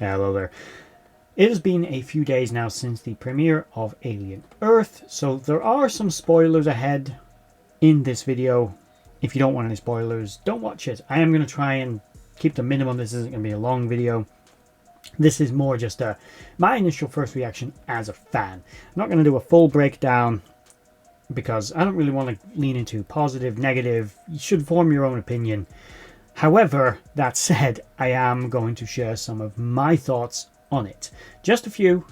Hello there. It has been a few days now since the premiere of Alien Earth, so there are some spoilers ahead in this video. If you don't want any spoilers, don't watch it. I am going to try and keep the minimum. This isn't going to be a long video. This is more just my initial first reaction as a fan. I'm not going to do a full breakdown because I don't really want to lean into positive, negative. You should form your own opinion. However, that said, I am going to share some of my thoughts on it. Just a few,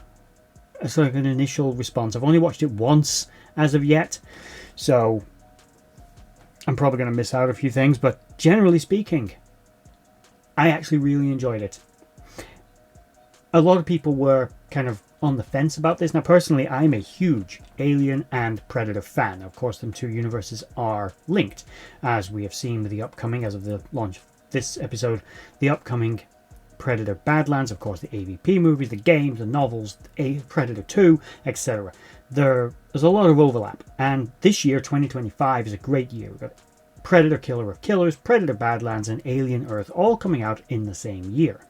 as like an initial response. I've only watched it once as of yet, so I'm probably going to miss out a few things, but generally speaking, I actually really enjoyed it. A lot of people were kind of on the fence about this. Now, personally, I'm a huge Alien and Predator fan. Of course, them two universes are linked, as we have seen with the upcoming, as of the launch of this episode, the upcoming Predator Badlands, of course, the AVP movies, the games, the novels, Predator 2, etc. There's a lot of overlap, and this year, 2025, is a great year. We've got Predator Killer of Killers, Predator Badlands, and Alien Earth all coming out in the same year.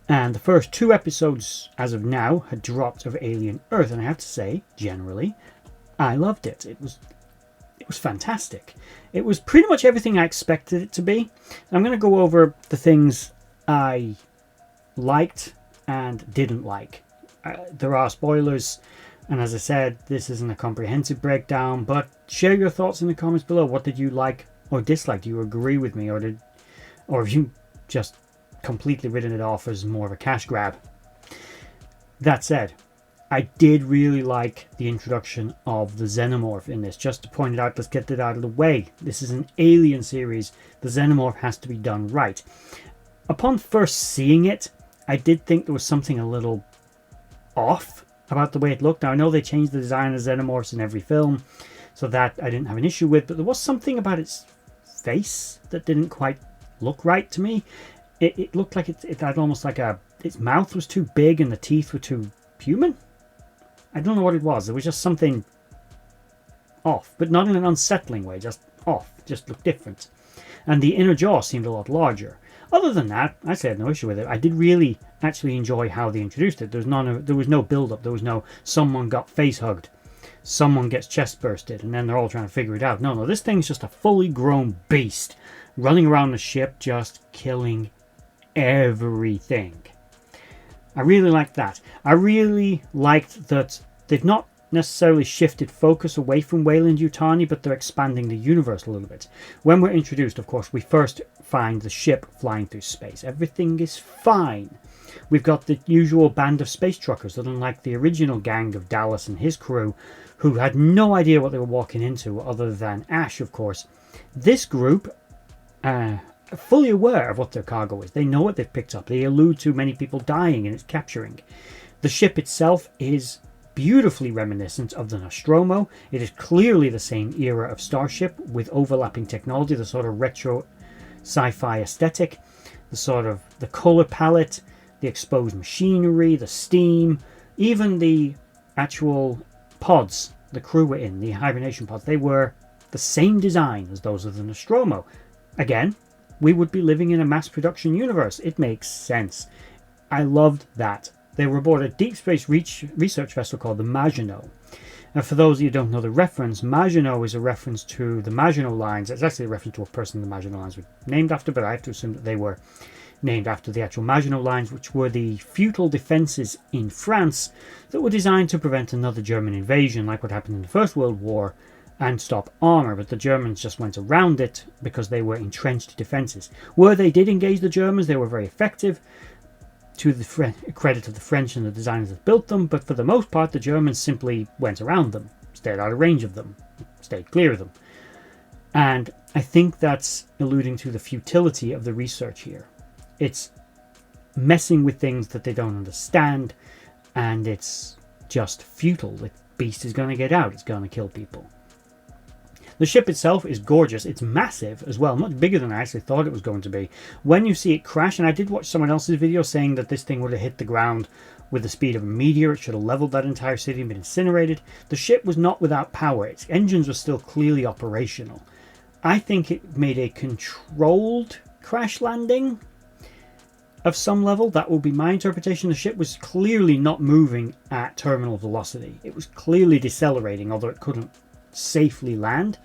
And the first two episodes, as of now, had dropped of Alien Earth, and I have to say, generally, I loved it. It was fantastic. It was pretty much everything I expected it to be. I'm going to go over the things I liked and didn't like. There are spoilers, and as I said, this isn't a comprehensive breakdown, but share your thoughts in the comments below. What did you like or dislike? Do you agree with me, or have you just completely written it off as more of a cash grab? That said, I did really like the introduction of the Xenomorph in this. Just to point it out, let's get it out of the way. This is an Alien series. The Xenomorph has to be done right. Upon first seeing it, I did think there was something a little off about the way it looked. Now, I know they changed the design of Xenomorphs in every film, so that I didn't have an issue with, but there was something about its face that didn't quite look right to me. It looked like it had almost like its mouth was too big and the teeth were too human. I don't know what it was. There was just something off, but not in an unsettling way, just off, just looked different. And the inner jaw seemed a lot larger. Other than that, I said no issue with it. I did really actually enjoy how they introduced it. There was no build-up. There was no someone got face hugged, someone gets chest bursted, and then they're all trying to figure it out. No, this thing's just a fully grown beast running around the ship, just killing everything. I really liked that. I really liked that they've not necessarily shifted focus away from Weyland-Yutani, but they're expanding the universe a little bit. When we're introduced, of course, we first find the ship flying through space. Everything is fine. We've got the usual band of space truckers that, unlike the original gang of Dallas and his crew, who had no idea what they were walking into other than Ash, of course, this group fully aware of what their cargo is. They know what they've picked up. They allude to many people dying and its capturing. The ship itself is beautifully reminiscent of the Nostromo. It is clearly the same era of Starship with overlapping technology, the sort of retro sci-fi aesthetic, the color palette, the exposed machinery, the steam, even the actual pods the crew were in, the hibernation pods. They were the same design as those of the Nostromo. Again, we would be living in a mass production universe. It makes sense. I loved that. They were aboard a deep space research vessel called the Maginot. And for those of you who don't know the reference, Maginot is a reference to the Maginot Lines. It's actually a reference to a person the Maginot Lines were named after, but I have to assume that they were named after the actual Maginot Lines, which were the futile defences in France that were designed to prevent another German invasion, like what happened in the First World War, and stop armour, but the Germans just went around it because they were entrenched defences. Where they did engage the Germans, they were very effective, to the credit of the French and the designers that built them, but for the most part the Germans simply went around them, stayed out of range of them, stayed clear of them. And I think that's alluding to the futility of the research here. It's messing with things that they don't understand, and it's just futile. The beast is going to get out, it's going to kill people. The ship itself is gorgeous. It's massive as well, much bigger than I actually thought it was going to be. When you see it crash, and I did watch someone else's video saying that this thing would have hit the ground with the speed of a meteor, it should have leveled that entire city and been incinerated. The ship was not without power. Its engines were still clearly operational. I think it made a controlled crash landing. of some level. That will be my interpretation. The ship was clearly not moving at terminal velocity. It was clearly decelerating, although it couldn't safely land.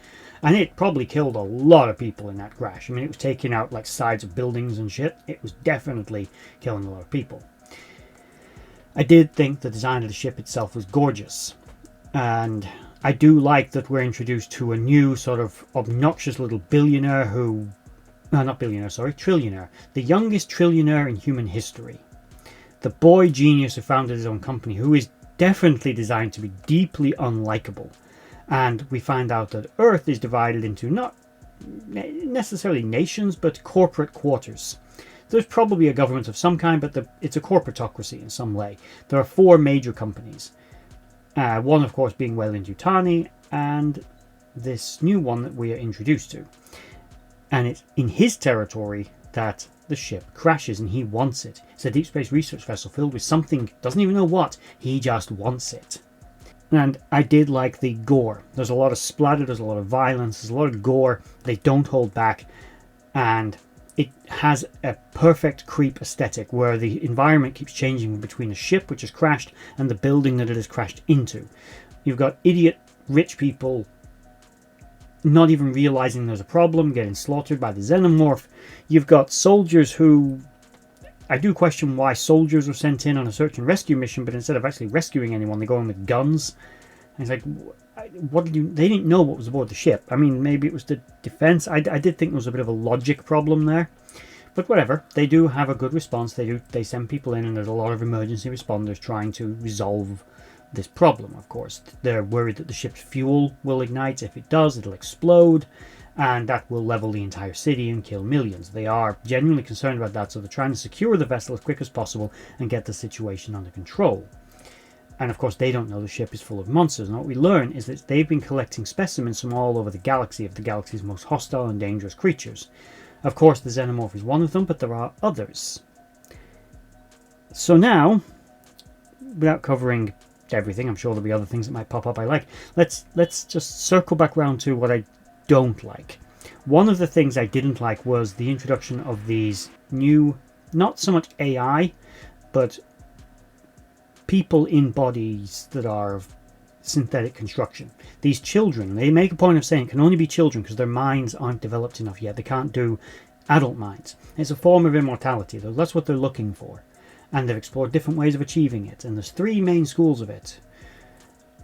And it probably killed a lot of people in that crash. I mean, it was taking out like sides of buildings and shit. It was definitely killing a lot of people. I did think the design of the ship itself was gorgeous. And I do like that we're introduced to a new sort of obnoxious little billionaire who... No, not billionaire, sorry, trillionaire. The youngest trillionaire in human history. The boy genius who founded his own company, who is definitely designed to be deeply unlikable. And we find out that Earth is divided into not necessarily nations, but corporate quarters. There's probably a government of some kind, but it's a corporatocracy in some way. There are 4 major companies. One, of course, being Weyland-Yutani, and this new one that we are introduced to. And it's in his territory that the ship crashes, and he wants it. It's a deep space research vessel filled with something, doesn't even know what, he just wants it. And I did like the gore. There's a lot of splatter, there's a lot of violence, there's a lot of gore. They don't hold back. And it has a perfect creep aesthetic where the environment keeps changing between the ship, which has crashed, and the building that it has crashed into. You've got idiot rich people not even realizing there's a problem, getting slaughtered by the xenomorph. You've got soldiers who... I do question why soldiers were sent in on a search and rescue mission, but instead of actually rescuing anyone, they go in with guns. And it's like, what did you... They didn't know what was aboard the ship. I mean, maybe it was the defense. I did think there was a bit of a logic problem there. But whatever, they do have a good response. They send people in, and there's a lot of emergency responders trying to resolve this problem, of course. They're worried that the ship's fuel will ignite. If it does, it'll explode. And that will level the entire city and kill millions. They are genuinely concerned about that, so they're trying to secure the vessel as quick as possible and get the situation under control. And of course, they don't know the ship is full of monsters. And what we learn is that they've been collecting specimens from all over the galaxy of the galaxy's most hostile and dangerous creatures. Of course, the xenomorph is one of them, but there are others. So now, without covering everything, I'm sure there'll be other things that might pop up I like. Let's just circle back around to what I don't like. One of the things I didn't like was the introduction of these new, not so much AI, but people in bodies that are of synthetic construction. These children, they make a point of saying it can only be children because their minds aren't developed enough yet. They can't do adult minds. It's a form of immortality, though. That's what they're looking for. And they've explored different ways of achieving it. And there's 3 main schools of it.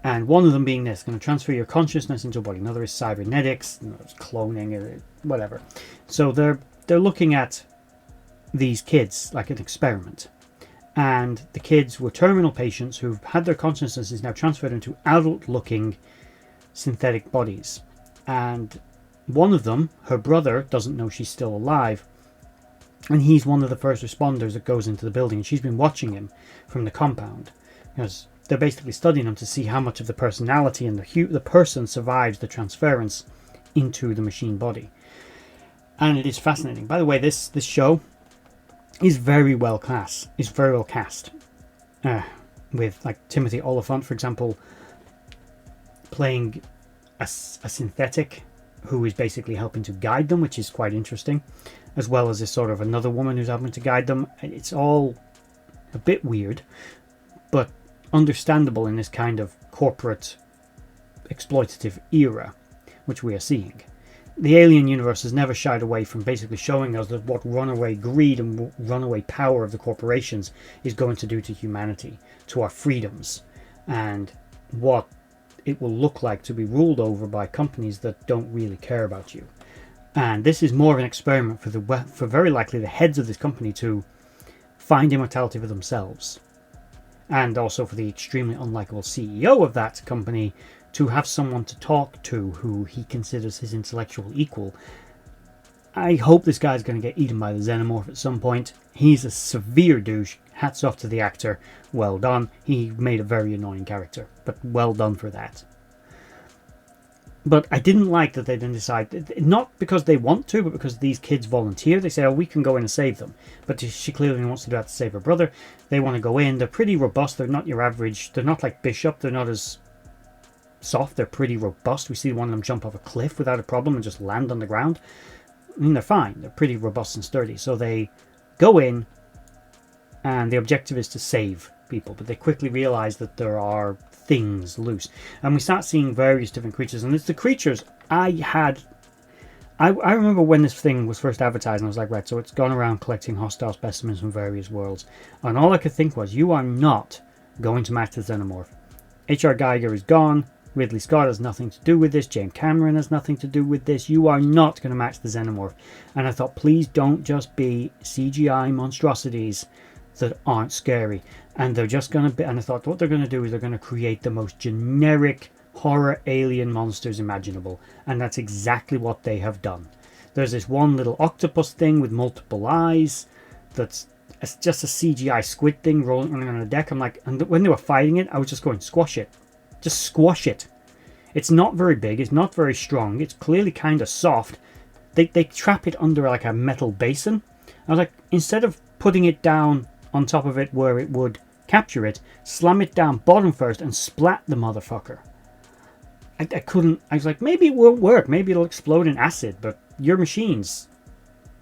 And one of them being this, going to transfer your consciousness into a body. Another is cybernetics, cloning, whatever. So they're looking at these kids like an experiment. And the kids were terminal patients who've had their consciousnesses now transferred into adult-looking synthetic bodies. And one of them, her brother, doesn't know she's still alive. And he's one of the first responders that goes into the building. And she's been watching him from the compound. Because they're basically studying him to see how much of the personality and the person survives the transference into the machine body. And it is fascinating. By the way, this show is very well cast. With like Timothy Oliphant, for example, playing a synthetic who is basically helping to guide them, which is quite interesting, as well as this sort of another woman who's helping to guide them. It's all a bit weird, but understandable in this kind of corporate exploitative era which we are seeing. The Alien universe has never shied away from basically showing us that what runaway greed and runaway power of the corporations is going to do to humanity, to our freedoms, and what it will look like to be ruled over by companies that don't really care about you. And this is more of an experiment for very likely the heads of this company to find immortality for themselves. And also for the extremely unlikable CEO of that company to have someone to talk to who he considers his intellectual equal. I hope this guy's going to get eaten by the xenomorph at some point. He's a severe douche. Hats off to the actor. Well done. He made a very annoying character, but well done for that. But I didn't like that they then decide, not because they want to, but because these kids volunteer. They say, oh, we can go in and save them. But she clearly wants to do that to save her brother. They want to go in. They're pretty robust. They're not your average. They're not like Bishop. They're not as soft. They're pretty robust. We see one of them jump off a cliff without a problem and just land on the ground. I mean, they're fine. They're pretty robust and sturdy. So they go in, and the objective is to save people, but they quickly realize that there are things loose, and we start seeing various different creatures. And it's the creatures I remember when this thing was first advertised, and I was like, right, so it's gone around collecting hostile specimens from various worlds, and all I could think was, you are not going to match the Xenomorph. H.R. Geiger is gone, Ridley Scott has nothing to do with this, James Cameron has nothing to do with this, you are not going to match the Xenomorph. And I thought, please don't just be CGI monstrosities that aren't scary. And they're just going to be, and I thought what they're going to do is they're going to create the most generic horror alien monsters imaginable, and that's exactly what they have done. There's this one little octopus thing with multiple eyes that's just a CGI squid thing rolling on a deck. I'm like, and when they were fighting it, I was just going, squash it, just squash it. It's not very big, it's not very strong, it's clearly kind of soft. They trap it under like a metal basin. I was like, instead of putting it down on top of it where it would capture it, slam it down bottom first and splat the motherfucker. I couldn't. I was like, maybe it won't work. Maybe it'll explode in acid. But your machines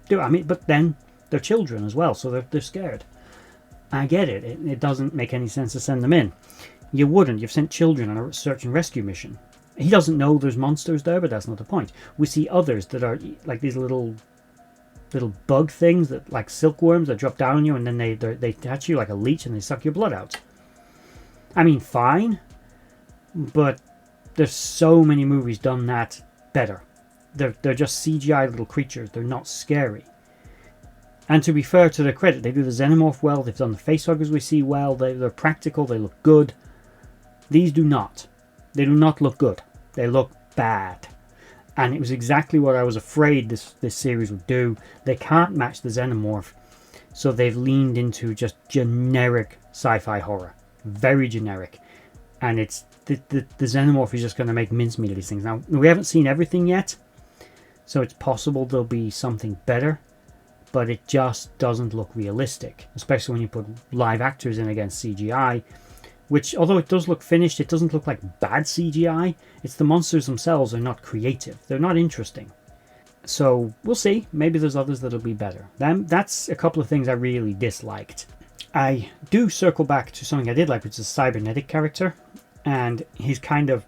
do. I mean, but then they're children as well, so they're scared. I get it. It doesn't make any sense to send them in. You wouldn't. You've sent children on a search and rescue mission. He doesn't know there's monsters there, but that's not the point. We see others that are like these little bug things that like silkworms that drop down on you, and then they touch you like a leech and they suck your blood out. I mean, fine, but there's so many movies done that better. They're just CGI little creatures. They're not scary. And to be fair to their credit, they do the Xenomorph well. They've done the facehuggers we see well. They're practical. They look good. These do not. They do not look good. They look bad. And it was exactly what I was afraid this series would do. They can't match the Xenomorph, so they've leaned into just generic sci-fi horror. Very generic. And it's the Xenomorph is just going to make mincemeat of these things. Now, we haven't seen everything yet, so it's possible there'll be something better, but it just doesn't look realistic, especially when you put live actors in against CGI, which, although it does look finished, it doesn't look like bad CGI. It's the monsters themselves are not creative. They're not interesting. So, we'll see. Maybe there's others that'll be better. That's a couple of things I really disliked. I do circle back to something I did like, which is a cybernetic character. And his kind of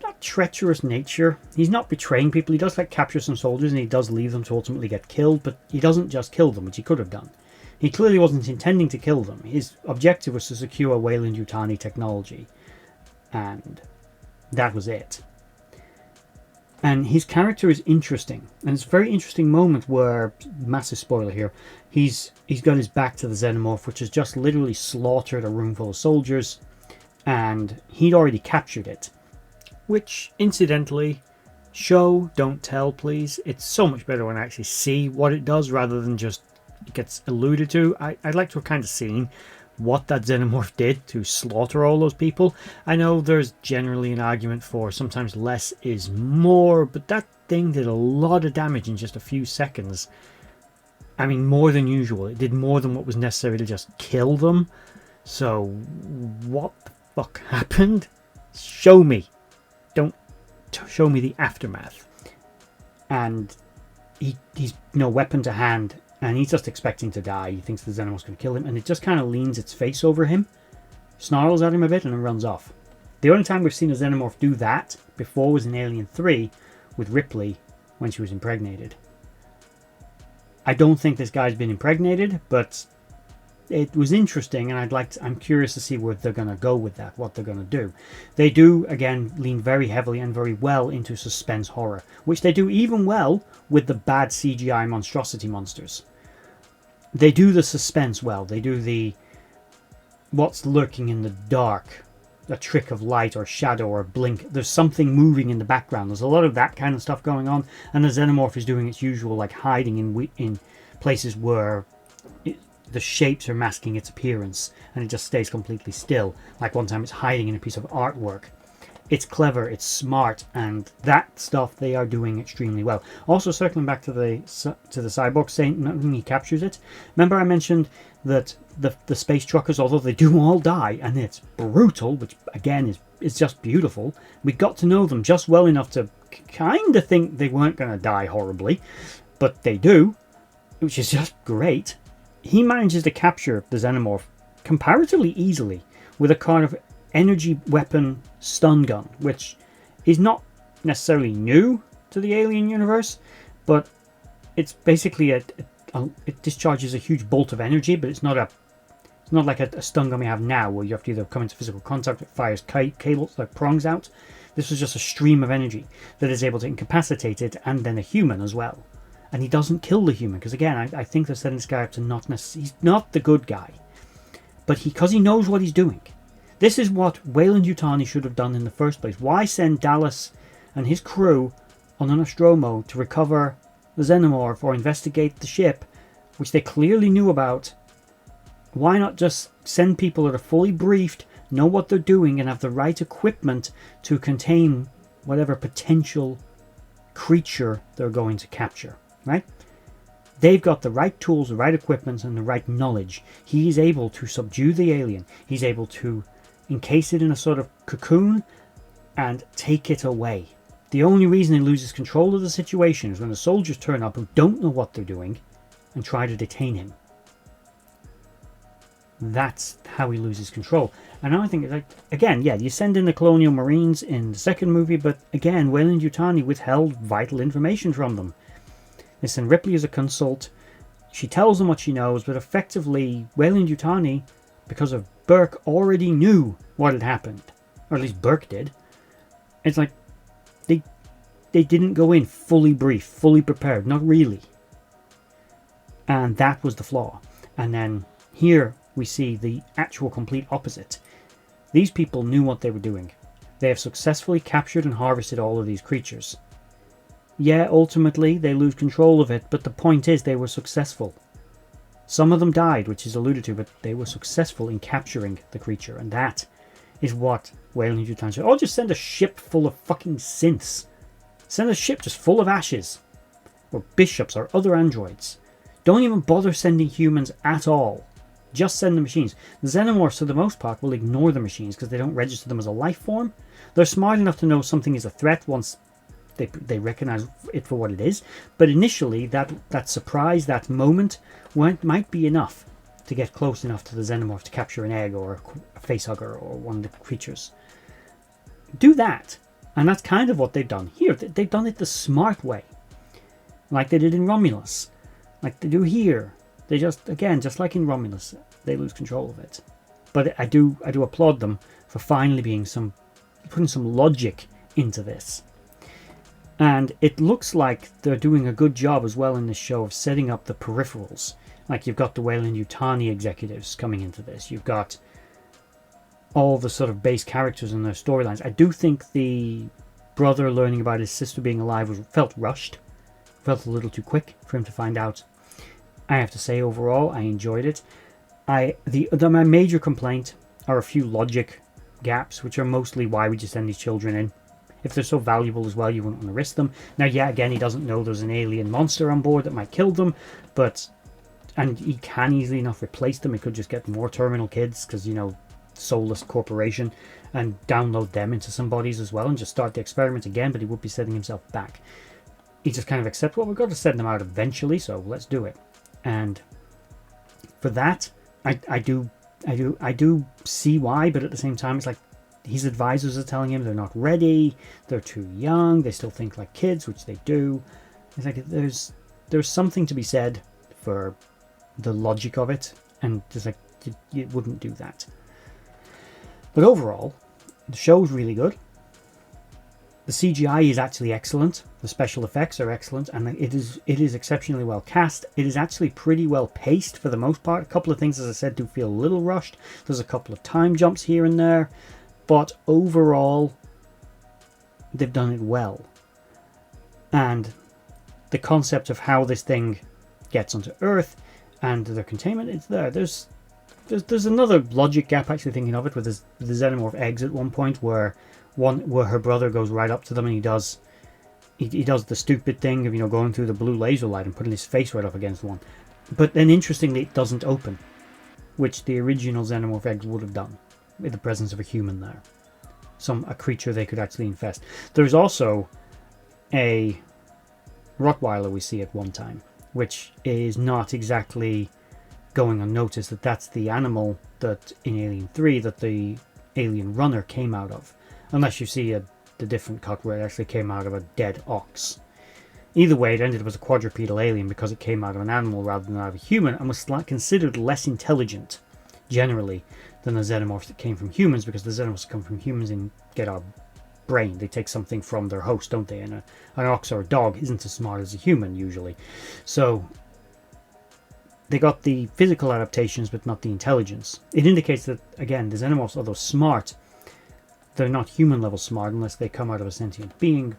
not treacherous nature. He's not betraying people. He does like capture some soldiers and he does leave them to ultimately get killed, but he doesn't just kill them, which he could have done. He clearly wasn't intending to kill them. His objective was to secure Weyland-Yutani technology. And that was it. And his character is interesting. And it's a very interesting moment where, massive spoiler here, he's got his back to the Xenomorph, which has just literally slaughtered a room full of soldiers. And he'd already captured it. Which, incidentally, show, don't tell, please. It's so much better when I actually see what it does rather than just it gets alluded to. I'd like to have kind of seen what that Xenomorph did to slaughter all those people. I know there's generally an argument for sometimes less is more, but that thing did a lot of damage in just a few seconds. I mean, more than usual. It did more than what was necessary to just kill them. So, what the fuck happened? Show me. Don't show me the aftermath. And he's no weapon to hand, and he's just expecting to die. He thinks the Xenomorph's going to kill him, and it just kind of leans its face over him, snarls at him a bit, and then runs off. The only time we've seen a Xenomorph do that before was in Alien 3 with Ripley when she was impregnated. I don't think this guy's been impregnated, but it was interesting, and I'm curious to see where they're going to go with that, what they're going to do. They do, again, lean very heavily and very well into suspense horror, which they do even well with the bad CGI monstrosity monsters. They do the suspense well. They do the what's lurking in the dark, a trick of light or shadow or blink. There's something moving in the background. There's a lot of that kind of stuff going on, and the Xenomorph is doing its usual, like hiding in places where the shapes are masking its appearance, and it just stays completely still. Like one time it's hiding in a piece of artwork. It's clever, it's smart, and that stuff they are doing extremely well. Also, circling back to the cyborg, saying nothing he captures it. Remember I mentioned that the space truckers, although they do all die, and it's brutal, which again is just beautiful. We got to know them just well enough to kind of think they weren't going to die horribly, but they do, which is just great. he manages to capture the Xenomorph comparatively easily with a kind of energy weapon stun gun, which is not necessarily new to the Alien universe, but it's basically it discharges a huge bolt of energy, but it's not like a stun gun we have now, where you have to either come into physical contact with fires cables like prongs out. This was just a stream of energy that is able to incapacitate it and then a human as well. And he doesn't kill the human, because again, I think they're setting this guy up to he's not the good guy. But because he knows what he's doing. This is what Weyland-Yutani should have done in the first place. Why send Dallas and his crew on an Nostromo to recover the Xenomorph or investigate the ship, which they clearly knew about? Why not just send people that are fully briefed, know what they're doing, and have the right equipment to contain whatever potential creature they're going to capture, right? They've got the right tools, the right equipment, and the right knowledge. He's able to subdue the alien. He's able to encase it in a sort of cocoon and take it away. The only reason he loses control of the situation is when the soldiers turn up who don't know what they're doing and try to detain him. That's how he loses control. And I think, like, again, yeah, you send in the Colonial Marines in the second movie, but again, Weyland-Yutani withheld vital information from them. They send Ripley as a consult. She tells them what she knows, but effectively, Weyland-Yutani, because of Burke, already knew what had happened. Or at least Burke did. It's like, they didn't go in fully briefed, fully prepared. Not really. And that was the flaw. And then here we see the actual complete opposite. These people knew what they were doing. They have successfully captured and harvested all of these creatures. Yeah, ultimately they lose control of it, but the point is they were successful. Some of them died, which is alluded to, but they were successful in capturing the creature, and that is what Weyland-Yutani said. Oh, just send a ship full of fucking synths. Send a ship just full of ashes. Or bishops or other androids. Don't even bother sending humans at all. Just send the machines. The Xenomorphs, for the most part, will ignore the machines because they don't register them as a life form. They're smart enough to know something is a threat once they recognize it for what it is. But initially, that surprise, that moment, might be enough to get close enough to the Xenomorph to capture an egg or a facehugger or one of the creatures. Do that. And that's kind of what they've done here. They've done it the smart way. Like they did in Romulus. Like they do here. They just like in Romulus, they lose control of it. But I do applaud them for finally putting some logic into this. And it looks like they're doing a good job as well in this show of setting up the peripherals. Like you've got the Weyland-Yutani executives coming into this. You've got all the sort of base characters and their storylines. I do think the brother learning about his sister being alive felt rushed. Felt a little too quick for him to find out. I have to say, overall, I enjoyed it. My major complaint are a few logic gaps, which are mostly why we just send these children in. If they're so valuable as well, you wouldn't want to risk them. Now, yeah, again, he doesn't know there's an alien monster on board that might kill them, and he can easily enough replace them. He could just get more terminal kids, because, soulless corporation, and download them into some bodies as well, and just start the experiment again, but he would be setting himself back. He just kind of accepts, well, we've got to send them out eventually, so let's do it. And for that, I do see why, but at the same time, it's like his advisors are telling him they're not ready, they're too young, they still think like kids, which they do. It's like there's something to be said for the logic of it, and just like you wouldn't do that. But overall, the show's really good. The CGI is actually excellent. The special effects are excellent, and it is exceptionally well cast. It is actually pretty well paced for the most part. A couple of things, as I said, do feel a little rushed. There's a couple of time jumps here and there, but overall, they've done it well. And the concept of how this thing gets onto Earth and their containment, it's there. There's another logic gap, actually thinking of it, with the Xenomorph eggs at one point where her brother goes right up to them and he does the stupid thing of going through the blue laser light and putting his face right up against one. But then interestingly, it doesn't open, which the original Xenomorph eggs would have done in the presence of a human there. A creature they could actually infest. There's also a Rottweiler we see at one time, which is not exactly going unnoticed that that's the animal that in Alien 3 that the alien runner came out of. Unless you see the different cut where it actually came out of a dead ox. Either way, it ended up as a quadrupedal alien because it came out of an animal rather than out of a human, and was considered less intelligent, generally, than the xenomorphs that came from humans, because the xenomorphs come from humans and get our brain. They take something from their host, don't they? And an ox or a dog isn't as smart as a human, usually. So they got the physical adaptations, but not the intelligence. It indicates that, again, the xenomorphs, although smart, they're not human-level smart unless they come out of a sentient being.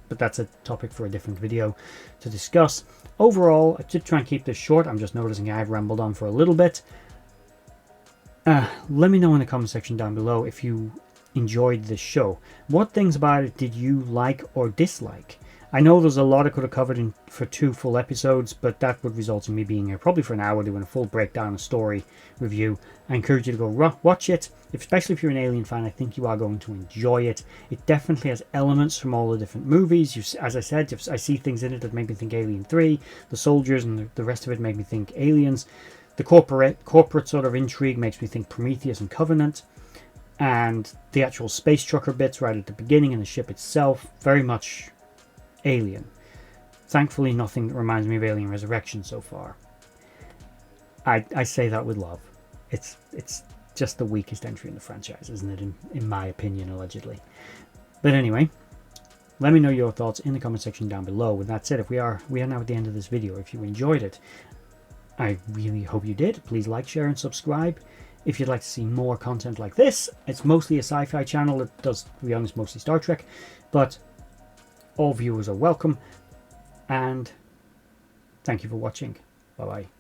But that's a topic for a different video to discuss. Overall, I did try and keep this short. I'm just noticing I've rambled on for a little bit. Let me know in the comment section down below if you enjoyed this show. What things about it did you like or dislike? I know there's a lot I could have covered for 2 full episodes, but that would result in me being here probably for an hour doing a full breakdown and story review. I encourage you to go watch it, especially if you're an Alien fan. I think you are going to enjoy it. It definitely has elements from all the different movies. As I said, I see things in it that make me think Alien 3. The soldiers and the rest of it make me think Aliens. The corporate sort of intrigue makes me think Prometheus and Covenant. And the actual space trucker bits right at the beginning and the ship itself, very much Alien. Thankfully, nothing that reminds me of Alien Resurrection so far. I say that with love. It's just the weakest entry in the franchise, isn't it? In my opinion, allegedly. But anyway, let me know your thoughts in the comment section down below. And that's it. We are now at the end of this video. If you enjoyed it, I really hope you did. Please like, share, and subscribe. If you'd like to see more content like this, it's mostly a sci-fi channel. It does, to be honest, mostly Star Trek, but all viewers are welcome, and thank you for watching. Bye bye.